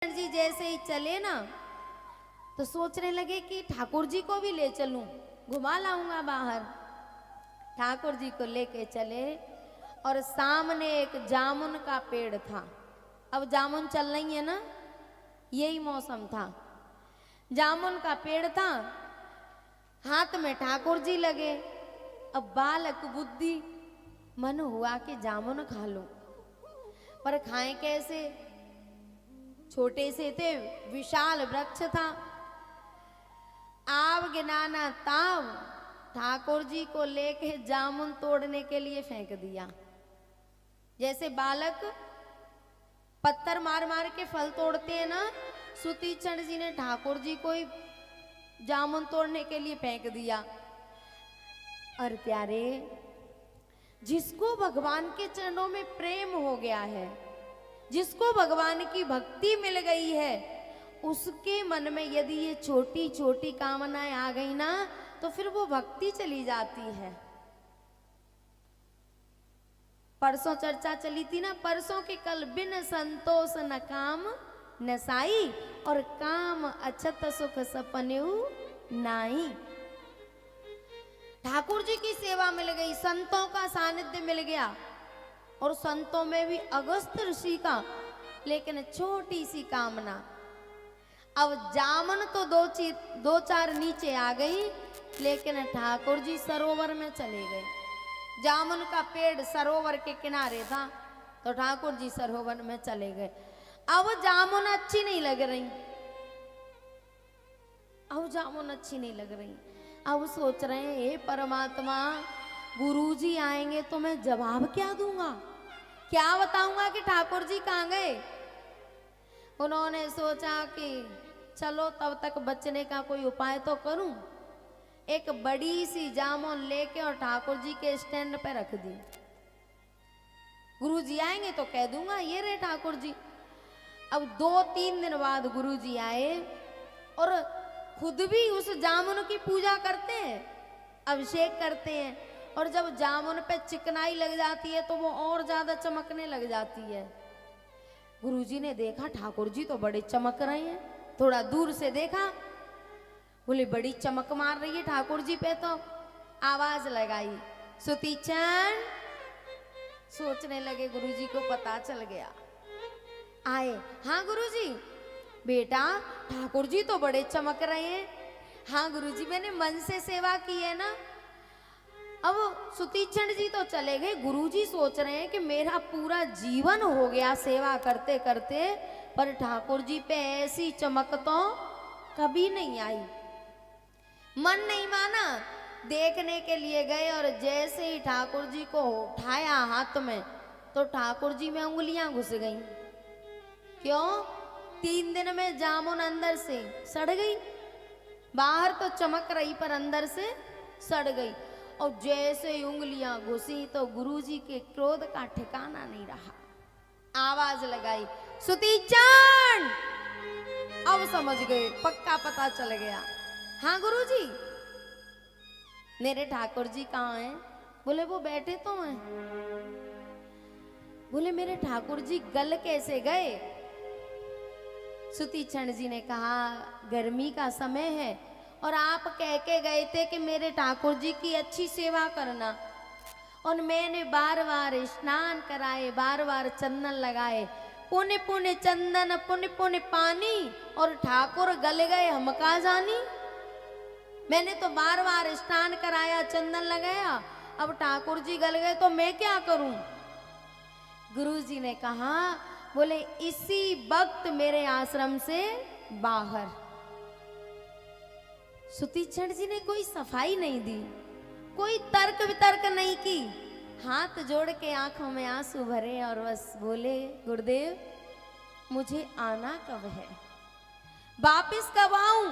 जी जैसे ही चले ना तो सोचने लगे कि ठाकुर जी को भी ले चलूं, घुमा लाऊंगा बाहर। ठाकुर जी को लेके चले और सामने एक जामुन का पेड़ था। अब जामुन चल रही है ना, यही मौसम था। जामुन का पेड़ था, हाथ में ठाकुर जी लगे। अब बालक बुद्धि, मन हुआ कि जामुन खा लूं, पर खाएं कैसे? छोटे से थे, विशाल वृक्ष था। आव गिनाना ताव ठाकुर जी को लेके जामुन तोड़ने के लिए फेंक दिया। जैसे बालक पत्थर मार मार के फल तोड़ते हैं ना, सुतीक्षण जी ने ठाकुर जी को ही जामुन तोड़ने के लिए फेंक दिया। और प्यारे, जिसको भगवान के चरणों में प्रेम हो गया है, जिसको भगवान की भक्ति मिल गई है, उसके मन में यदि ये छोटी छोटी कामनाएं आ गई ना, तो फिर वो भक्ति चली जाती है। परसों चर्चा चली थी ना, परसों के कल, बिन संतोष न काम न साई, और काम अछत सुख सपनेऊ नाई। ठाकुर जी की सेवा मिल गई, संतों का सानिध्य मिल गया, और संतों में भी अगस्त ऋषि का, लेकिन छोटी सी कामना। अब जामुन तो दो चार नीचे आ गई, लेकिन ठाकुर जी सरोवर में चले गए। जामुन का पेड़ सरोवर के किनारे था, तो ठाकुर जी सरोवर में चले गए। अब जामुन अच्छी नहीं लग रही, अब जामुन अच्छी नहीं लग रही। अब सोच रहे हैं, हे परमात्मा, गुरुजी आएंगे तो मैं जवाब क्या दूंगा, क्या बताऊंगा कि ठाकुर जी कहाँ गए। उन्होंने सोचा कि चलो तब तक बचने का कोई उपाय तो करूं। एक बड़ी सी जामुन लेके और ठाकुर जी के स्टैंड पे रख दी। गुरुजी आएंगे तो कह दूंगा ये रहे ठाकुर जी। अब 2-3 दिन बाद गुरुजी आए और खुद भी उस जामुन की पूजा करते हैं, अभिषेक करते हैं, और जब जामुन पे चिकनाई लग जाती है तो वो और ज्यादा चमकने लग जाती है। गुरुजी ने देखा ठाकुर जी तो बड़े चमक रहे हैं, थोड़ा दूर से देखा, बोले बड़ी चमक मार रही है ठाकुर जी पे। तो आवाज लगाई, सुतीक्षण। सोचने लगे गुरुजी को पता चल गया। आए, हाँ गुरुजी। बेटा, ठाकुर जी तो बड़े चमक रहे हैं। हाँ गुरुजी, मैंने मन से सेवा की है ना। अब सुतीक्षण जी तो चले गए, गुरुजी सोच रहे हैं कि मेरा पूरा जीवन हो गया सेवा करते करते, पर ठाकुर जी पे ऐसी चमक तो कभी नहीं आई। मन नहीं माना, देखने के लिए गए, और जैसे ही ठाकुर जी को उठाया हाथ में, तो ठाकुर जी में उंगलियां घुस गईं। क्यों? 3 दिन में जामुन अंदर से सड़ गई, बाहर तो चमक रही पर अंदर से सड़ गई। और जैसे ही उंगलियां घुसी तो गुरुजी के क्रोध का ठिकाना नहीं रहा। आवाज लगाई, सुतीक्षण। अब समझ गए, पक्का पता चल गया। हाँ गुरुजी। मेरे ठाकुर जी कहाँ हैं? बोले वो बैठे तो हैं। बोले मेरे ठाकुर जी गल कैसे गए? सुतीक्षण जी ने कहा, गर्मी का समय है और आप कह के गए थे कि मेरे ठाकुर जी की अच्छी सेवा करना, और मैंने बार बार स्नान कराए, बार बार चंदन लगाए, पुण्य पुण्य चंदन पुण्य पुण्य पानी, और ठाकुर गल गए हम का जानी। मैंने तो बार बार स्नान कराया, चंदन लगाया, अब ठाकुर जी गल गए तो मैं क्या करूं? गुरुजी ने कहा, बोले इसी वक्त मेरे आश्रम से बाहर। सुतीक्षण जी ने कोई सफाई नहीं दी, कोई तर्क वितर्क नहीं की, हाथ जोड़ के आंखों में आंसू भरे और बस बोले, गुरुदेव मुझे आना कब है, वापिस कब आऊं?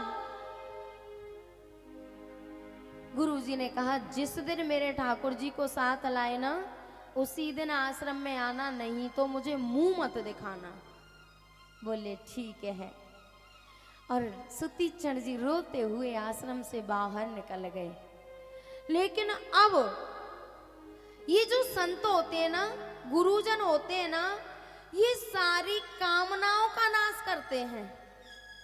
गुरुजी ने कहा, जिस दिन मेरे ठाकुर जी को साथ लाए ना, उसी दिन आश्रम में आना, नहीं तो मुझे मुंह मत दिखाना। बोले ठीक है। और सुतीक्षण जी रोते हुए आश्रम से बाहर निकल गए। लेकिन अब ये जो संत होते हैं ना, गुरुजन होते हैं ना, ये सारी कामनाओं का नाश करते हैं।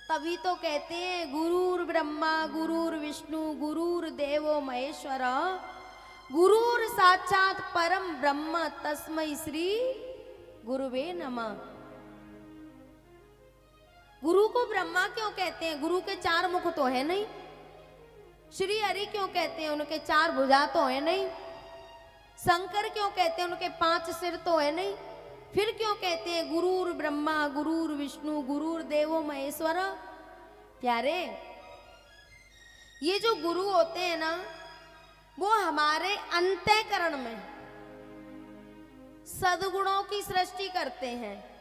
तभी तो कहते हैं गुरुर ब्रह्मा गुरुर विष्णु गुरुर देवो महेश्वर गुरुर साक्षात परम ब्रह्म तस्मै श्री गुरुवे नमः। गुरु को ब्रह्मा क्यों कहते हैं? गुरु के 4 मुख तो है नहीं। श्री हरि क्यों कहते हैं? उनके 4 भुजा तो है नहीं। शंकर क्यों कहते हैं? उनके 5 सिर तो है नहीं। फिर क्यों कहते हैं गुरुर ब्रह्मा गुरुर विष्णु गुरुर देवो महेश्वर? प्यारे, ये जो गुरु होते हैं ना, वो हमारे अंतःकरण में सद्गुणों की सृष्टि करते हैं।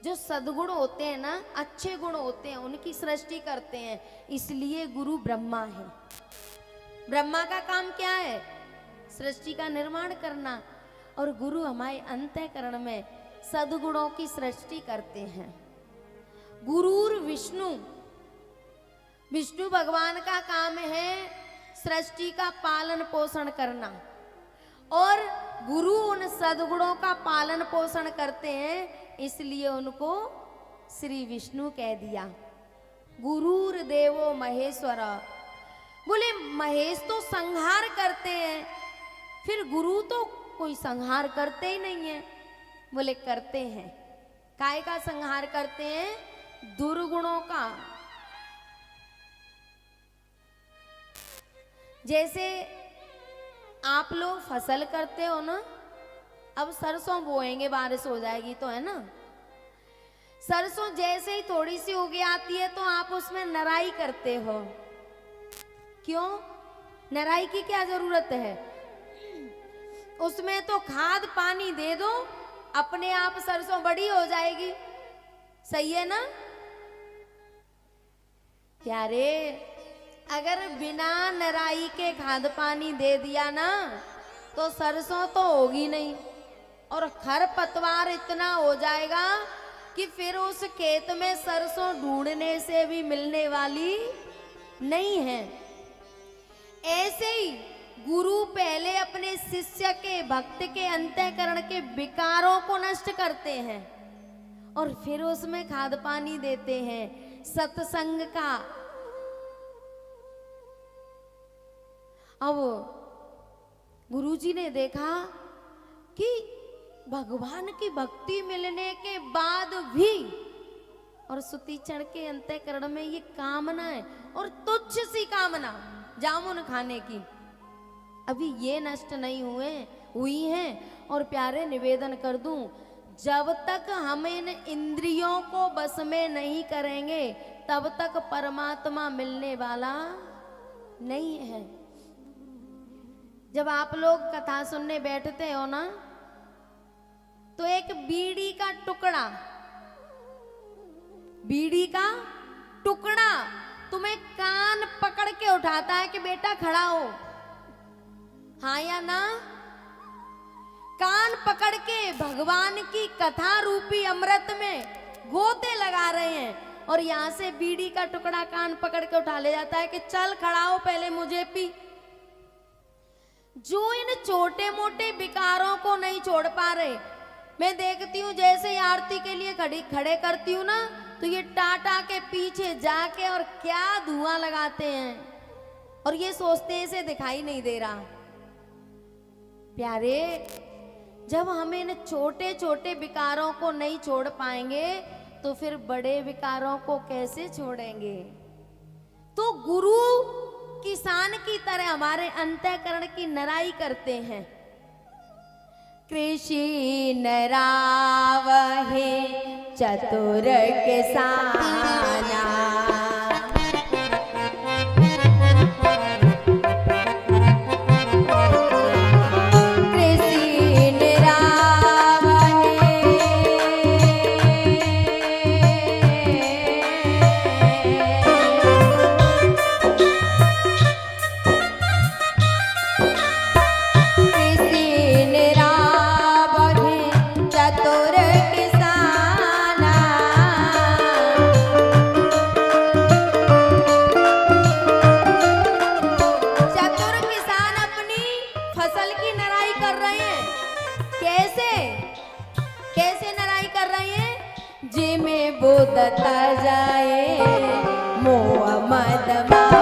जो सद्गुण होते हैं ना, अच्छे गुण होते हैं, उनकी सृष्टि करते हैं। इसलिए गुरु ब्रह्मा है। ब्रह्मा का काम क्या है? सृष्टि का निर्माण करना। और गुरु हमारे अंतःकरण में सद्गुणों की सृष्टि करते हैं। गुरुर विष्णु, विष्णु भगवान का काम है सृष्टि का पालन पोषण करना। और गुरु उन सद्गुणों का पालन पोषण करते हैं, इसलिए उनको श्री विष्णु कह दिया। गुरुर देवो महेश्वर, बोले महेश तो संहार करते हैं, फिर गुरु तो कोई संहार करते ही नहीं है। बोले करते हैं। काय का संहार करते हैं? दुर्गुणों का। जैसे आप लोग फसल करते हो ना, अब सरसों बोएंगे, बारिश हो जाएगी तो, है ना। सरसों जैसे ही थोड़ी सी उग आती है तो आप उसमें नराई करते हो। क्यों? नराई की क्या जरूरत है? उसमें तो खाद पानी दे दो, अपने आप सरसों बड़ी हो जाएगी। सही है ना प्यारे? अगर बिना नराई के खाद पानी दे दिया ना, तो सरसों तो होगी नहीं, और खरपतवार इतना हो जाएगा कि फिर उस खेत में सरसों ढूंढने से भी मिलने वाली नहीं है। ऐसे ही गुरु पहले अपने शिष्य के, भक्त के अंतःकरण के विकारों को नष्ट करते हैं और फिर उसमें खाद पानी देते हैं सत्संग का। अब गुरुजी ने देखा कि भगवान की भक्ति मिलने के बाद भी और सुतीचरण के अंतःकरण में ये कामना है, और तुच्छ सी कामना जामुन खाने की, अभी ये नष्ट नहीं हुई हैं। और प्यारे निवेदन कर दूं, जब तक हम इन इंद्रियों को बस में नहीं करेंगे तब तक परमात्मा मिलने वाला नहीं है। जब आप लोग कथा सुनने बैठते हो ना, तो एक बीड़ी का टुकड़ा तुम्हें कान पकड़ के उठाता है कि बेटा खड़ा हो, हाँ या ना। कान पकड़ के भगवान की कथा रूपी अमृत में गोते लगा रहे हैं, और यहां से बीड़ी का टुकड़ा कान पकड़ के उठा ले जाता है कि चल खड़ा हो, पहले मुझे पी। जो इन छोटे मोटे विकारों को नहीं छोड़ पा रहे, मैं देखती हूँ जैसे आरती के लिए खड़े करती हूँ ना, तो ये टाटा के पीछे जाके और क्या धुआं लगाते हैं, और ये सोचते हैं इसे दिखाई नहीं दे रहा। प्यारे, जब हम इन छोटे छोटे विकारों को नहीं छोड़ पाएंगे तो फिर बड़े विकारों को कैसे छोड़ेंगे। तो गुरु किसान की तरह हमारे अंतःकरण की नराई करते हैं। कृषि नरावहे चतुर किसाना, उदता जाए मोह मद माया।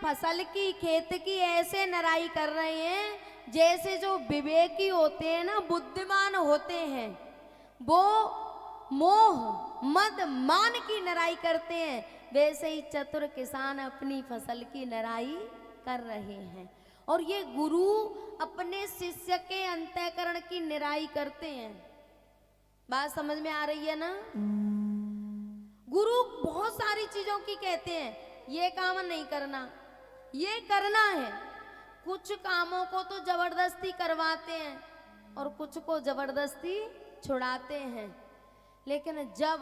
फसल की खेत की ऐसे नराई कर रहे हैं जैसे जो विवेकी होते हैं ना, बुद्धिमान होते हैं, वो मोह मद मान की नराई करते हैं, वैसे ही चतुर किसान अपनी फसल की नराई कर रहे हैं। और ये गुरु अपने शिष्य के अंतःकरण की निराई करते हैं। बात समझ में आ रही है ना? गुरु बहुत सारी चीजों की कहते हैं, ये काम नहीं करना, ये करना है। कुछ कामों को तो जबरदस्ती करवाते हैं और कुछ को जबरदस्ती छुड़ाते हैं। लेकिन जब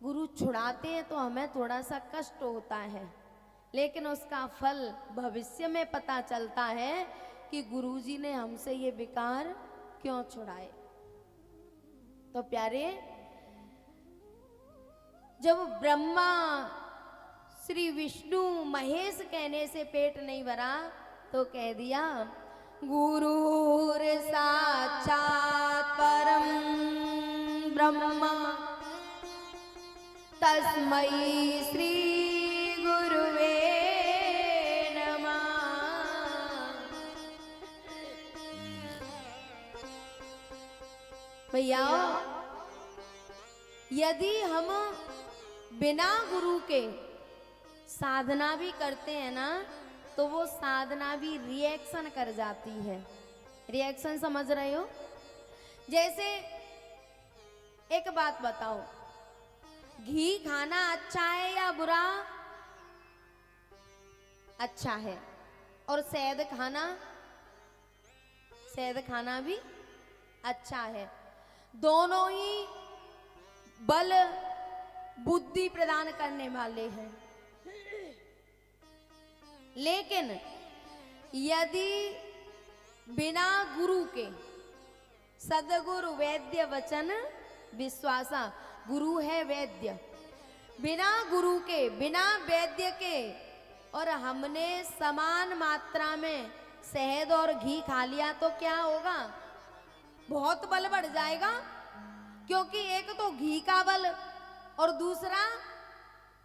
गुरु छुड़ाते हैं तो हमें थोड़ा सा कष्ट होता है, लेकिन उसका फल भविष्य में पता चलता है कि गुरुजी ने हमसे ये विकार क्यों छुड़ाए। तो प्यारे, जब ब्रह्मा श्री विष्णु महेश कहने से पेट नहीं भरा तो कह दिया गुरुर साक्षात परम ब्रह्म तस्मै श्री गुरुवे नमः। भैया, यदि हम बिना गुरु के साधना भी करते हैं ना, तो वो साधना भी रिएक्शन कर जाती है। रिएक्शन समझ रहे हो? जैसे एक बात बताओ, घी खाना अच्छा है या बुरा? अच्छा है। और शहद खाना भी अच्छा है। दोनों ही बल बुद्धि प्रदान करने वाले हैं। लेकिन यदि बिना गुरु के, सदगुरु वैद्य वचन विश्वासा, गुरु है वैद्य, बिना गुरु के, बिना वैद्य के, और हमने समान मात्रा में शहद और घी खा लिया तो क्या होगा? बहुत बल बढ़ जाएगा, क्योंकि एक तो घी का बल और दूसरा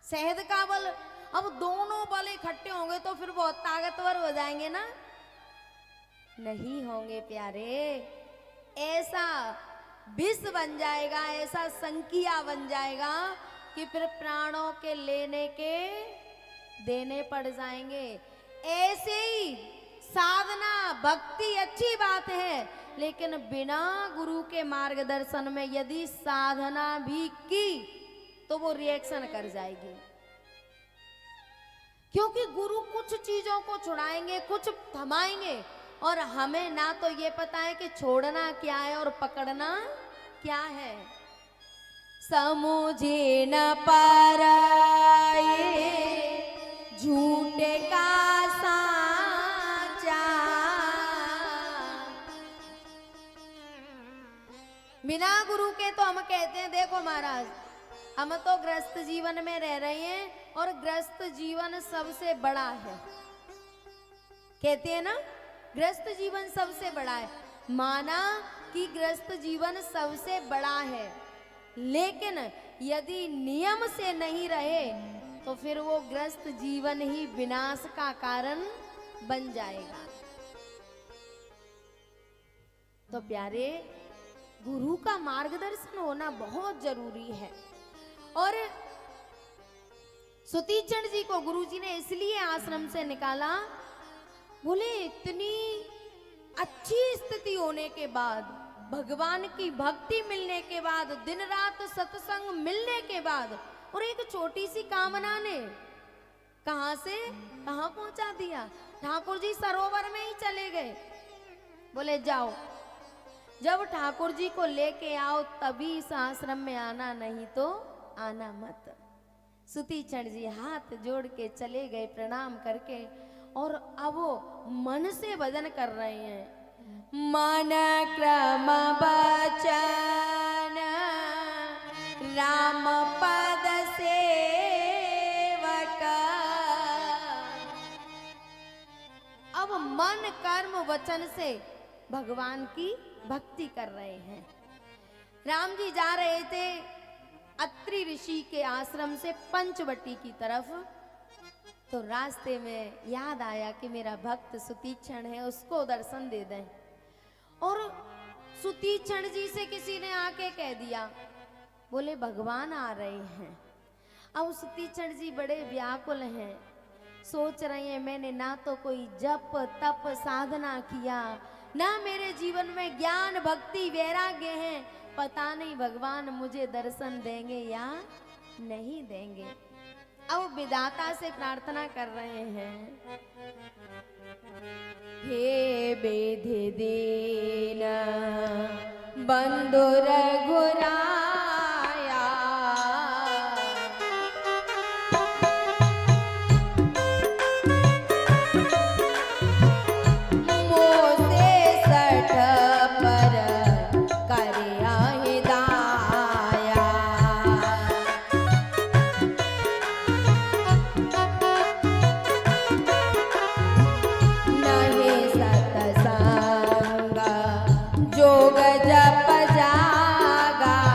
शहद का बल। अब दोनों बल इकट्ठे होंगे तो फिर बहुत ताकतवर हो जाएंगे ना? नहीं होंगे प्यारे। ऐसा विष बन जाएगा, ऐसा संकिया बन जाएगा कि फिर प्राणों के लेने के देने पड़ जाएंगे। ऐसे ही साधना भक्ति अच्छी बात है, लेकिन बिना गुरु के मार्गदर्शन में यदि साधना भी की तो वो रिएक्शन कर जाएगी। क्योंकि गुरु कुछ चीजों को छुड़ाएंगे, कुछ थमाएंगे, और हमें ना तो ये पता है कि छोड़ना क्या है और पकड़ना क्या है। समझे न पाए झूठे का साचा, बिना गुरु के तो हम कहते हैं देखो महाराज, हम तो ग्रस्त जीवन में रह रहे हैं और ग्रस्त जीवन सबसे बड़ा है। कहते हैं ना, ग्रस्त जीवन सबसे बड़ा है। माना कि ग्रस्त जीवन सबसे बड़ा है, लेकिन यदि नियम से नहीं रहे तो फिर वो ग्रस्त जीवन ही विनाश का कारण बन जाएगा। तो प्यारे, गुरु का मार्गदर्शन होना बहुत जरूरी है। और सुतीक्षण जी को गुरुजी ने इसलिए आश्रम से निकाला, बोले इतनी अच्छी स्थिति होने के बाद, भगवान की भक्ति मिलने के बाद, दिन रात सत्संग मिलने के बाद, और एक छोटी सी कामना ने कहां से कहां पहुंचा दिया। ठाकुर जी सरोवर में ही चले गए, बोले जाओ, जब ठाकुर जी को लेके आओ तभी इस आश्रम में आना, नहीं तो आना मत। सुतीक्षण जी हाथ जोड़ के चले गए प्रणाम करके, और अब वो मन से भजन कर रहे हैं। मन क्रम बचन राम पद सेवक। अब मन कर्म वचन से भगवान की भक्ति कर रहे हैं। राम जी जा रहे थे अत्रि ऋषि के आश्रम से पंचवटी की तरफ, तो रास्ते में याद आया कि मेरा भक्त सुतीक्षण है, उसको दर्शन दे दें। और सुतीक्षण जी से किसी ने आके कह दिया, बोले भगवान आ रहे हैं। अब सुतीक्षण जी बड़े व्याकुल हैं, सोच रहे हैं मैंने ना तो कोई जप तप साधना किया, ना मेरे जीवन में ज्ञान भक्ति वैराग्य है, पता नहीं भगवान मुझे दर्शन देंगे या नहीं देंगे। अब विधाता से प्रार्थना कर रहे हैं, हे बेधि दीन बंधु रघुराया, जोग जप जागा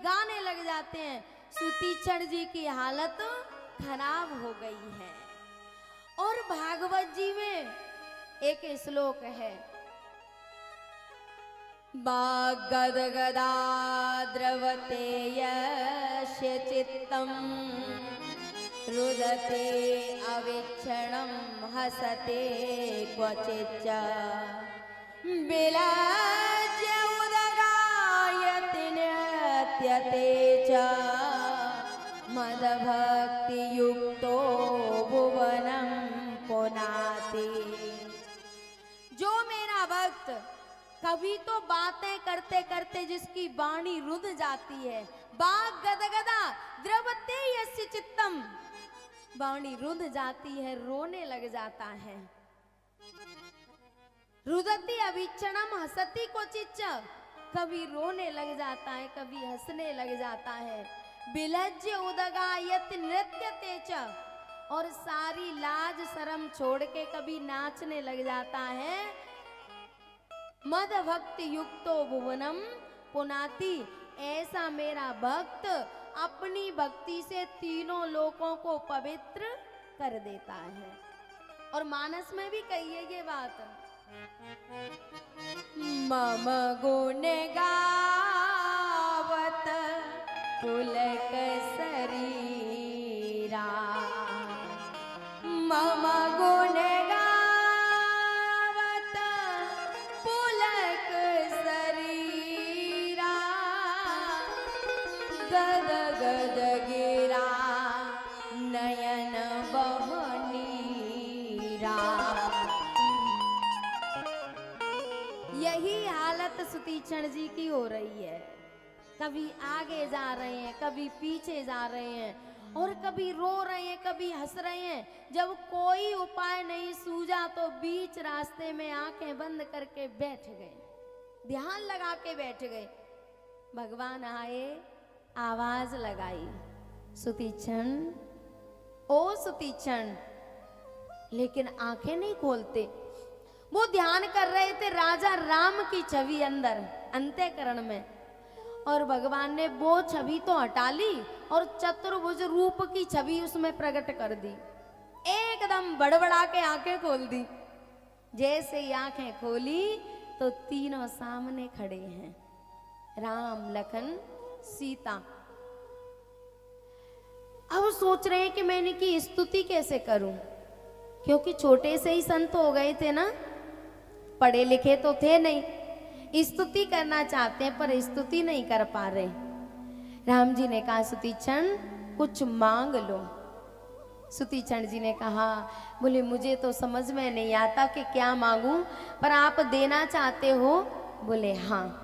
गाने लग जाते हैं। सुतीक्षण जी की हालत खराब हो गई है। और भागवत जी में एक श्लोक है, गदगदा द्रवते यस्य चित्तम रुदते अवीक्षणं हसते क्वचिच्च विलज्य उदगायति नृत्यते च मदभक्ति युक्तो भुवनं पुनाति। जो मेरा भक्त कभी तो बातें करते करते जिसकी वाणी रुध जाती है, बाग गदगदा द्रवते यस्य चित्तम, वाणी रुध जाती है, रोने लग जाता है। रुदति अवीक्षणम हसति क्वचिच्च, कभी रोने लग जाता है, कभी हंसने लग जाता है। विलज्य उदगायत नृत्यते च, और सारी लाज शर्म छोड़ के कभी नाचने लग जाता है। मद भक्ति युक्तो भुवनम पुनाति, ऐसा मेरा भक्त अपनी भक्ति से तीनों लोकों को पवित्र कर देता है। और मानस में भी कही है ये बात, मम गुण गावत पुलक शरीरा, मम गुण गावत पुलक शरीरा, गद गद गिरा नयन बहनीरा। यही हालत सुतीक्षण जी की हो रही है। कभी आगे जा रहे हैं, कभी पीछे जा रहे हैं, और कभी रो रहे हैं, कभी हंस रहे हैं। जब कोई उपाय नहीं सूझा तो बीच रास्ते में आंखें बंद करके बैठ गए, ध्यान लगा के बैठ गए। भगवान आए, आवाज लगाई, सुतीक्षण, ओ सुतीक्षण, लेकिन आंखें नहीं खोलते। वो ध्यान कर रहे थे राजा राम की छवि अंदर अंतःकरण में, और भगवान ने वो छवि तो हटा ली और चतुर्भुज रूप की छवि उसमें प्रकट कर दी। एकदम बड़बड़ा के आंखें खोल दी। जैसे ही आंखें खोली तो तीनों सामने खड़े हैं, राम लखन सीता। अब सोच रहे हैं कि मैं इनकी स्तुति कैसे करूं, क्योंकि छोटे से ही संत हो गए थे ना, पढ़े लिखे तो थे नहीं। स्तुति करना चाहते हैं पर स्तुति नहीं कर पा रहे। राम जी ने कहा, सुतीक्षण कुछ मांग लो। सुतीक्षण जी ने कहा, बोले मुझे तो समझ में नहीं आता कि क्या मांगूं, पर आप देना चाहते हो? बोले हाँ।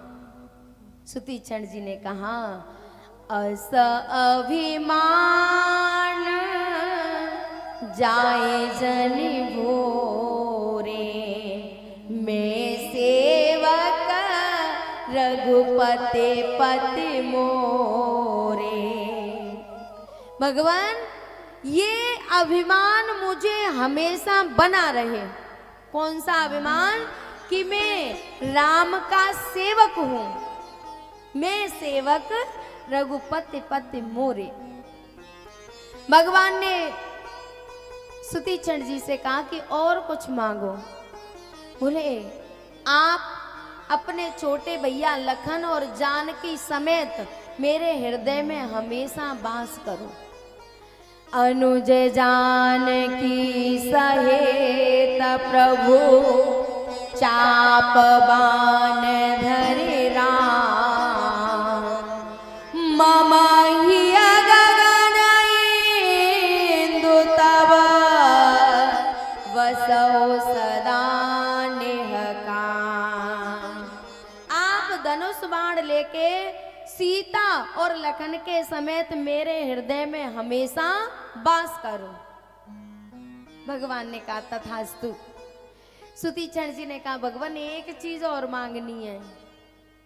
सुतीक्षण जी ने कहा, अस अभिमान जाए जनि भोरे, मैं सेवक रघुपते पति मोरे। भगवान ये अभिमान मुझे हमेशा बना रहे। कौन सा अभिमान? कि मैं राम का सेवक हूं, मैं सेवक रघुपति पति मोरे। भगवान ने सुतीक्षण जी से कहा कि और कुछ मांगो। बोले आप अपने छोटे भैया लखन और जानकी समेत मेरे हृदय में हमेशा वास करो। अनुज जानकी सहेत प्रभु, चाप बाण धरे राम, मम हिय गगन इंदु तब, वसौ सदा निहकाम। आप धनुष बाण लेके सीता और लखन के समेत मेरे हृदय में हमेशा वास करो। भगवान ने कहा तथास्तु। सुतीक्षण जी ने कहा, भगवान एक चीज और मांगनी है।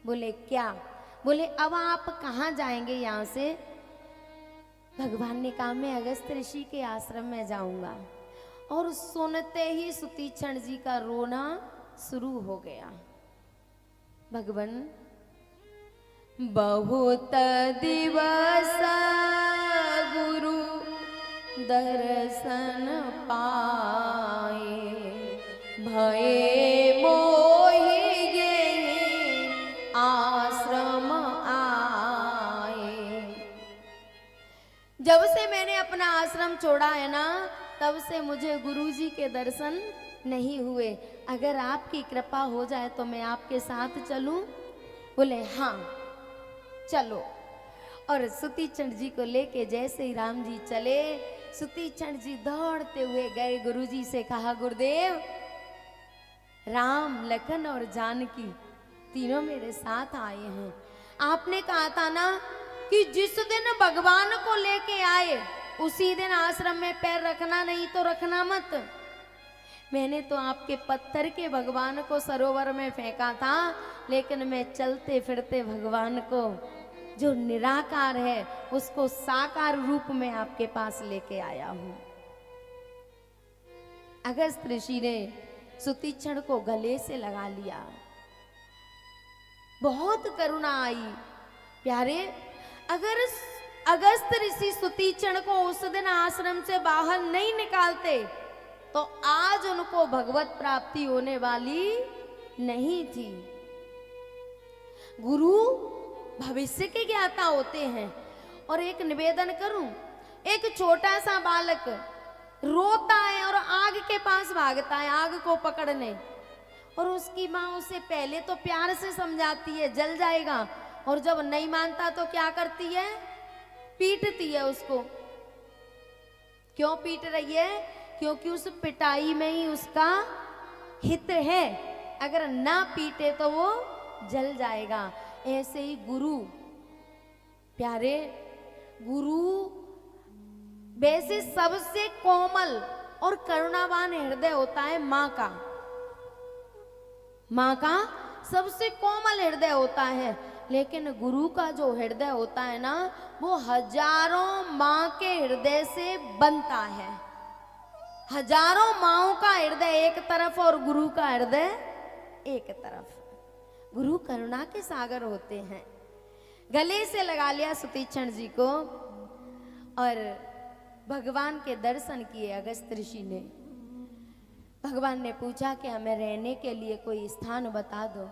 बोले क्या? बोले अब आप कहाँ जाएंगे यहाँ से? भगवान ने कहा, मैं अगस्त्य ऋषि के आश्रम में जाऊंगा। और सुनते ही सुतीक्षण जी का रोना शुरू हो गया। भगवान बहुत दिवस गुरु दर्शन पाए, भये मोहि ये आश्रम आए। जब से मैंने अपना आश्रम छोड़ा है ना, तब से मुझे गुरुजी के दर्शन नहीं हुए। अगर आपकी कृपा हो जाए तो मैं आपके साथ चलूं? बोले हाँ चलो। और सुतीचंद जी को लेके जैसे ही राम जी चले, सुतीचंद जी दौड़ते हुए गए, गुरुजी से कहा गुरुदेव, राम लखन और जानकी तीनों मेरे साथ आए हैं। आपने कहा था ना कि जिस दिन भगवान को लेके आए उसी दिन आश्रम में पैर रखना, नहीं तो रखना मत। मैंने तो आपके पत्थर के भगवान को सरोवर में फेंका था, लेकिन मैं चलते फिरते भगवान को जो निराकार है उसको साकार रूप में आपके पास लेके आया हूं। अगस्त ऋषि ने सुतीक्षण को गले से लगा लिया, बहुत करुणा आई। प्यारे, अगर अगस्त ऋषि सुतीक्षण को उस दिन आश्रम से बाहर नहीं निकालते तो आज उनको भगवत प्राप्ति होने वाली नहीं थी। गुरु भविष्य के ज्ञाता होते हैं। और एक निवेदन करूं, एक छोटा सा बालक रोता है और आग के पास भागता है आग को पकड़ने, और उसकी माँ उसे पहले तो प्यार से समझाती है जल जाएगा, और जब नहीं मानता तो क्या करती है? पीटती है उसको। क्यों पीट रही है? क्योंकि उस पिटाई में ही उसका हित है। अगर ना पीटे तो वो जल जाएगा। ऐसे ही गुरु, प्यारे, गुरु वैसे सबसे कोमल और करुणावान हृदय होता है माँ का। माँ का सबसे कोमल हृदय होता है, लेकिन गुरु का जो हृदय होता है ना, वो हजारों माँ के हृदय से बनता है। हजारों माँओं का हृदय एक तरफ और गुरु का हृदय एक तरफ। गुरु करुणा के सागर होते हैं। गले से लगा लिया सुतीक्षण जी को और भगवान के दर्शन किए अगस्त ऋषि ने। भगवान ने पूछा कि हमें रहने के लिए कोई स्थान बता दो।